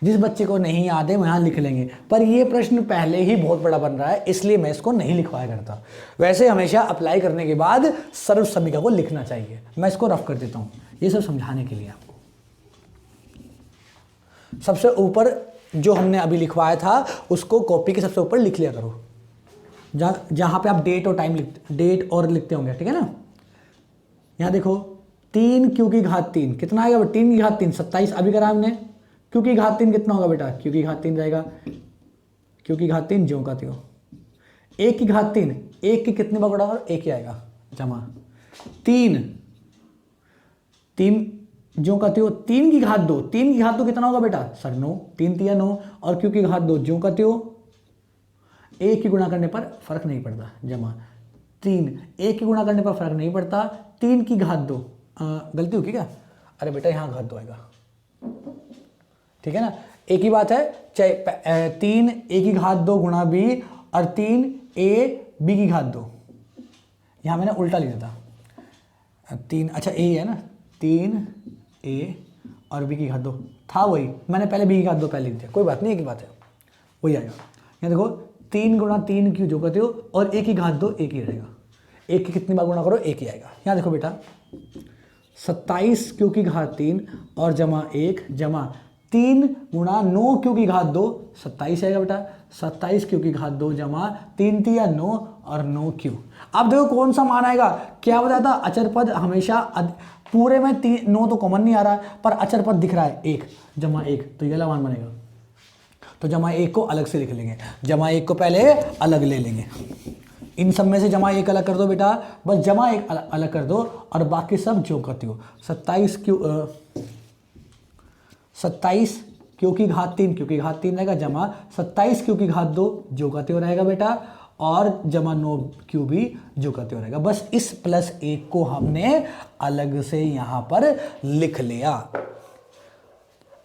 जिस बच्चे को नहीं याद है वो यहाँ लिख लेंगे, पर ये प्रश्न पहले ही बहुत बड़ा बन रहा है, इसलिए मैं इसको नहीं लिखवाया करता। वैसे हमेशा अप्लाई करने के बाद सर्व समीका को लिखना चाहिए। मैं इसको रफ कर देता हूँ, ये सब समझाने के लिए आपको। सबसे ऊपर जो हमने अभी लिखवाया था उसको कॉपी के सबसे ऊपर लिख लिया करो, जहां पे आप डेट और लिखते होंगे, ठीक है ना। यहां देखो 3q की घात 3 कितना आएगा? 3 की घात 3 27 अभी करा हमने। q की घात 3 कितना होगा बेटा? q की घात 3 रहेगा, q की घात 3 ज्यों का त्यों। 1 की घात 3 1 की कितनी बार गुणा और 1 ही आएगा, जमा 3 ज्यों का त्यों। 3 की घात 2, 3 की घात 2 कितना होगा बेटा? सर 9, 3 तिया 9, और q की घात 2 ज्यों का त्यों। 1 की गुणा करने पर फर्क नहीं पड़ता, जमा 3 1 की गुणा करने पर फर्क नहीं पड़ता। 3 की घात 2 गलती होगी क्या? अरे बेटा यहाँ घात 2 आएगा, ठीक है ना। एक ही बात है, चाहे 3 a की घात 2 गुणा b और 3 a b की घात 2। यहां मैंने उल्टा लिखा था 3, अच्छा a है ना, 3 a और b की घात 2 था वही, मैंने पहले b की घात 2 पहले लिख दिया, कोई बात नहीं, एक ही बात है, वही आएगा। यहाँ देखो 3 गुणा 3 क्यों जो करते हो, और 1 की घात 2 1 ही रहेगा। 1 की कितनी बार गुणा करो 1 ही आएगा। यहाँ देखो बेटा 27 क्यू की घात 3 और जमा 1 जमा 3 गुणा 9 क्यू की घात 2 27 आएगा बेटा। 27 क्यू की घात 2 जमा 3 तिया 9 और 9 क्यू। अब देखो कौन सा मान आएगा, क्या बताया था, अचर पद हमेशा पूरे में 9 तो कॉमन नहीं आ रहा है, पर अचर पद दिख रहा है 1 जमा 1, तो ये वाला मान बनेगा। तो जमा 1 को अलग से लिख लेंगे, जमा 1 को पहले अलग ले लेंगे, इन सब में से जमा 1 अलग कर दो बेटा, बस जमा 1 अलग कर दो और बाकी सब जो करती हो। 27 क्यू की घात 3 क्यू की घात 3 रहेगा, जमा 27 क्यू की घात 2 जो करते हो रहेगा बेटा, और जमा 9 क्यू भी जो करते हो रहेगा। बस इस प्लस 1 को हमने अलग से यहां पर लिख लिया।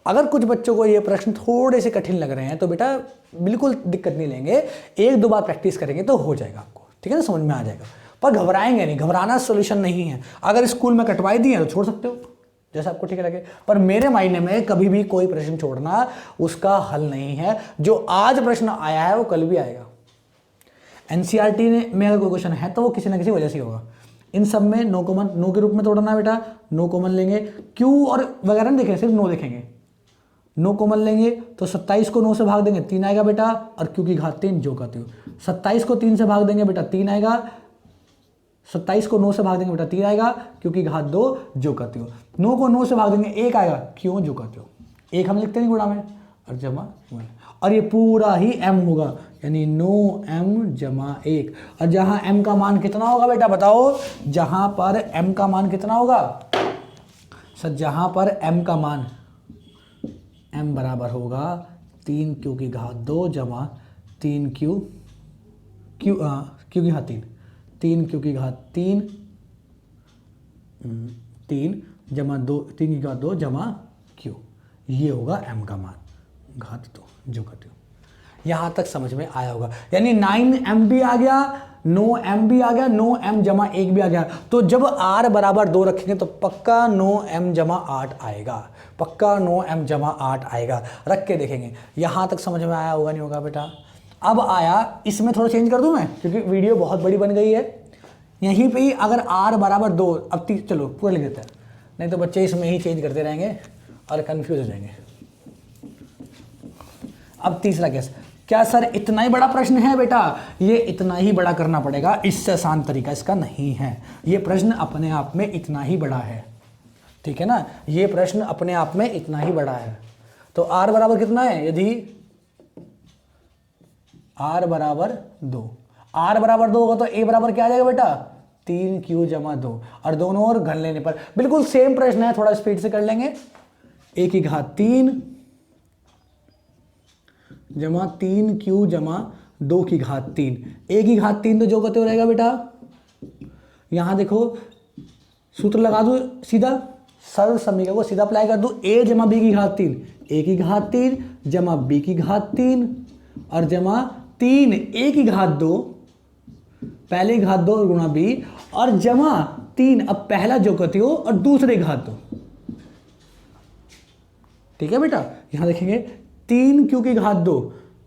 अगर कुछ बच्चों को ये प्रश्न थोड़े से कठिन लग रहे हैं तो बेटा बिल्कुल दिक्कत नहीं लेंगे, 1-2 बार प्रैक्टिस करेंगे तो हो जाएगा आपको, ठीक है ना, समझ में आ जाएगा। पर घबराएंगे नहीं, घबराना सोल्यूशन नहीं है। अगर स्कूल में कटवाई दी है तो छोड़ सकते हो, जैसा आपको ठीक लगे, पर मेरे मायने में कभी भी कोई प्रश्न छोड़ना उसका हल नहीं है। जो आज प्रश्न आया है वो कल भी आएगा, एनसीईआरटी में अगर कोई क्वेश्चन है तो वो किसी ना किसी वजह से होगा। इन सब में नो कॉमन, नो के रूप में तोड़ना है बेटा, नो कॉमन लेंगे, क्यू और वगैरह नहीं देखेंगे, सिर्फ नो देखेंगे। नो कॉमन लेंगे तो 27 को 9 से भाग देंगे 3 आएगा बेटा, और क्यू की घात 3 जो कहते हो। 27 को 3 से भाग देंगे बेटा 3 आएगा, 27 को 9 से भाग देंगे बेटा 3 आएगा, क्यू की घात 2 जो कहते हो। 9 को 9 से भाग देंगे 1 आएगा, क्यों जो कहते हो। 1 हम लिखते हैं गुणा में, और जमा 1, और ये पूरा ही m होगा, यानी 9m जमा 1। और जहां m का मान कितना होगा बेटा बताओ, जहां पर m का मान कितना होगा सर, जहां पर m का मान m बराबर होगा 3q की घात 2 जमा 3q q की घात 3, 3q की घात 3 जमा 2, 3 की घात 2 जमा q, ये होगा m का मान घात 2 जो कहते हो। यहां तक समझ में आया होगा, यानी 9m भी आ गया, 9m भी आ गया, 9m जमा 1 भी आ गया। तो जब r बराबर 2 रखेंगे तो पक्का 9m जमा 8 आएगा, पक्का 9m जमा 8 आएगा। रख के देखेंगे, यहां तक समझ में आया होगा नहीं होगा बेटा। अब आया, इसमें थोड़ा चेंज कर दूं मैं, क्योंकि वीडियो बहुत बड़ी बन गई है। यहीं पे ही अगर r बराबर 2, अब चलो पूरा लिख देते हैं, नहीं तो बच्चे इसमें ही चेंज करते रहेंगे और कंफ्यूज हो जाएंगे। अब तीसरा केस, क्या सर इतना ही बड़ा प्रश्न है बेटा, ये इतना ही बड़ा करना पड़ेगा, इससे आसान तरीका इसका नहीं है। ये प्रश्न अपने आप में इतना ही बड़ा है, ठीक है ना, ये प्रश्न अपने आप में इतना ही बड़ा है। तो r बराबर कितना है, यदि r बराबर 2, r बराबर 2 होगा तो a बराबर क्या आ जाएगा बेटा 3q जमा 2, और दोनों ओर घन लेने पर बिल्कुल सेम प्रश्न है, थोड़ा स्पीड से कर लेंगे। a की घात 3 जमा 3q जमा 2 की घात 3, a की घात 3 तो जो कहते हो रहेगा बेटा। यहां देखो सूत्र लगा दो सीधा, सरल समीकरण को सीधा अप्लाई कर दो, a जमा b की घात 3, a की घात 3 जमा b की घात 3 और जमा 3 a की घात 2, पहले की घात 2 गुणा b, और जमा 3, अब पहला जो कहते हो और दूसरे की घात 2, ठीक है बेटा। यहां देखेंगे 3q की घात 2,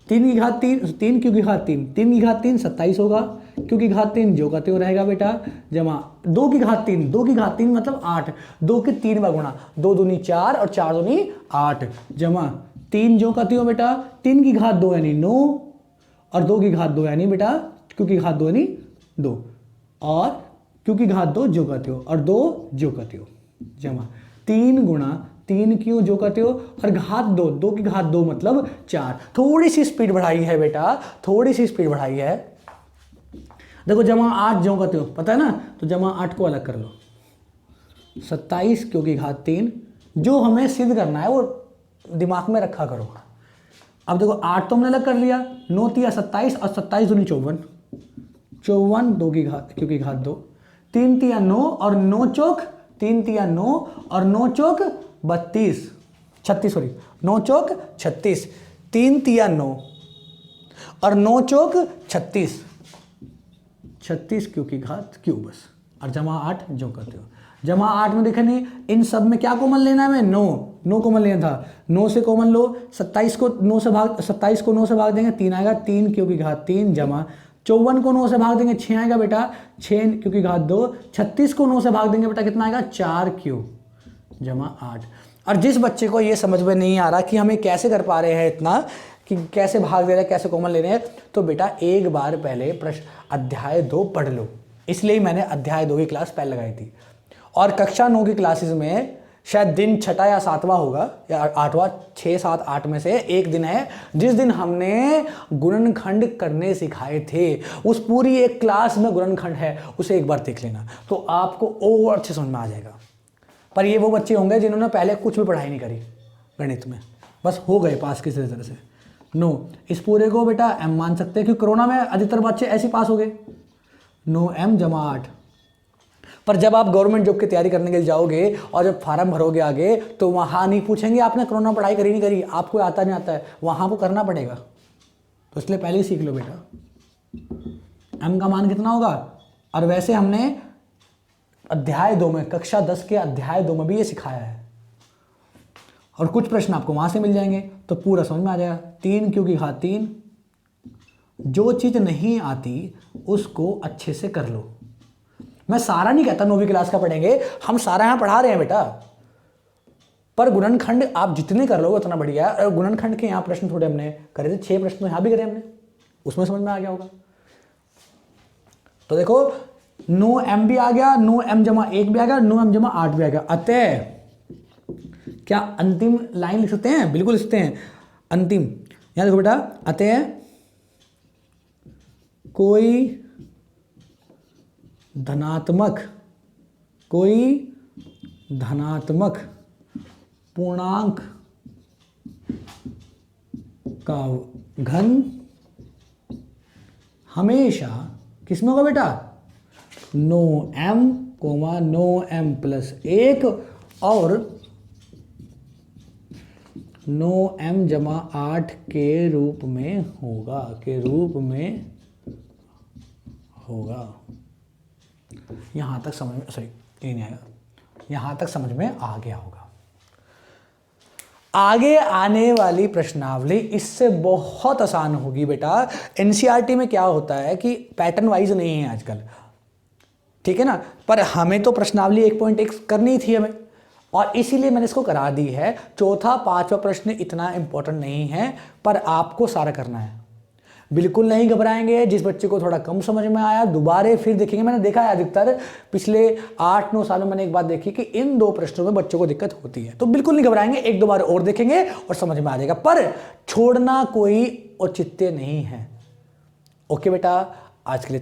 3 की घात 3, 3q की घात 3, 3 की घात 3 27 होगा, q की घात 3 जो कहते हो रहेगा बेटा, जमा 2 की घात 3, 2 की घात 3 मतलब 8, 2 के 3 बार गुणा, 2 दूनी 4 और 4 दूनी 8, जमा 3 जो कहते हो बेटा, 3 की घात 2 यानी 9, और 2 की घात 2 यानी बेटा q की घात 2 यानी 2, और q की घात 2 जो कहते हो, और 2 जो कहते हो, जमा 3 गुणा 3q जो कहते हो, और घात 2, 2 की घात 2 मतलब 4। थोड़ी सी स्पीड बढ़ाई है बेटा, थोड़ी सी स्पीड बढ़ाई है। देखो जमा 8 जो कहते हो पता है ना, तो जमा 8 को अलग कर लो, 27q की घात 3, जो हमें सिद्ध करना है वो दिमाग में रखा करो। अब देखो 8 तो हमने अलग कर लिया, 9 तिया 27 और 27 दूनी 54, 54 2 की घात q की घात 2, 3 तिया 9 और 9 चौक 3 तिया 9 और 9 चौक 32 36, सॉरी 9 चौक 36, 3 तिया 9 और 9 चौक 36, 36 q की घात q बस, और जमा 8 जो कहते हो। जमा 8 में देखे नहीं, इन सब में क्या कॉमन लेना है, मैं 9 कॉमन लेना था, 9 से कॉमन लो, 27 को 9 से भाग देंगे 3 आएगा, 3 q की घात 3 जमा 54 को 9 से भाग देंगे 6 आएगा बेटा, 6 q की घात 2, 36 को 9 से भाग देंगे बेटा कितना आएगा 4q जमा 8। और जिस बच्चे को ये समझ में नहीं आ रहा कि हमें कैसे कर पा रहे हैं इतना, कि कैसे भाग दे रहे हैं, कैसे कॉमन ले रहे हैं, तो बेटा एक बार पहले प्रश्न अध्याय 2 पढ़ लो। इसलिए मैंने अध्याय 2 की क्लास पहले लगाई थी, और कक्षा 9 की क्लासेस में शायद दिन 6वां या 7वां होगा या 8वां, 6, 7, 8 में से एक दिन है जिस दिन हमने गुणनखंड करने सिखाए थे। उस पूरी एक क्लास में गुणनखंड है, उसे एक बार देख लेना तो आपको और अच्छे समझ में आ जाएगा। पर ये वो बच्चे होंगे जिन्होंने पहले कुछ भी पढ़ाई नहीं करी गणित में, बस हो गए पास किसी तरह से। नो, इस पूरे को बेटा m मान सकते हैं क्योंकि कोरोना में अधिकतर बच्चे ऐसे पास हो गए। 9m जमा 8। पर जब आप गवर्नमेंट जॉब की तैयारी करने के लिए जाओगे और जब फार्म भरोगे आगे, तो वहाँ नहीं पूछेंगे आपने कोरोना पढ़ाई करी नहीं करी, आपको आता नहीं आता है, वहाँ को करना पड़ेगा। तो इसलिए पहले ही सीख लो बेटा m का मान कितना होगा। और वैसे हमने अध्याय 2 में, कक्षा 10 के अध्याय 2 में भी ये सिखाया है, और कुछ प्रश्न आपको वहाँ से मिल जाएंगे तो पूरा समझ में आ जाएगा। 3q की घात 3 जो चीज़ नहीं आती उसको अच्छे से कर लो। मैं सारा नहीं कहता 9वीं क्लास का पढ़ेंगे, हम सारा यहाँ पढ़ा रहे हैं बेटा, पर गुणनखंड आप जितने कर लोगे उतना बढ़िया है। और गुणनखंड के यहाँ प्रश्न थोड़े हमने करे थे, 6 प्रश्न तो यहाँ भी करे हमने, उसमें समझ में आ गया होगा। तो देखो 9m भी आ गया, 9m जमा 1 भी आ गया, 9m जमा 8 भी आ गया। अतः क्या अंतिम लाइन लिख सकते हैं? बिल्कुल लिखते हैं अंतिम। यहां देखो बेटा, अतः कोई धनात्मक पूर्णांक का घन हमेशा किसमें होगा बेटा? 9m, 9m प्लस 1 और 9m जमा 8 के रूप में होगा। यहां तक समझ में, सॉरी ये नहीं आएगा, यहां तक समझ में आ गया होगा। आगे आने वाली प्रश्नावली इससे बहुत आसान होगी बेटा। एनसीईआरटी में क्या होता है कि पैटर्न वाइज नहीं है आजकल, ठीक है ना, पर हमें तो प्रश्नावली 1.1 करनी थी हमें, और इसीलिए मैंने इसको करा दी है। चौथा 5वां प्रश्न इतना इंपॉर्टेंट नहीं है, पर आपको सारा करना है। बिल्कुल नहीं घबराएंगे। जिस बच्चे को थोड़ा कम समझ में आया दोबारा फिर देखेंगे। मैंने देखा है अधिकतर पिछले 8-9 सालों में मैंने एक बात देखी कि इन 2 प्रश्नों में बच्चों को दिक्कत होती है, तो बिल्कुल नहीं घबराएंगे, 1-2 बार और देखेंगे और समझ में आ जाएगा, पर छोड़ना कोई औचित्य नहीं है। ओके बेटा, आज के लिए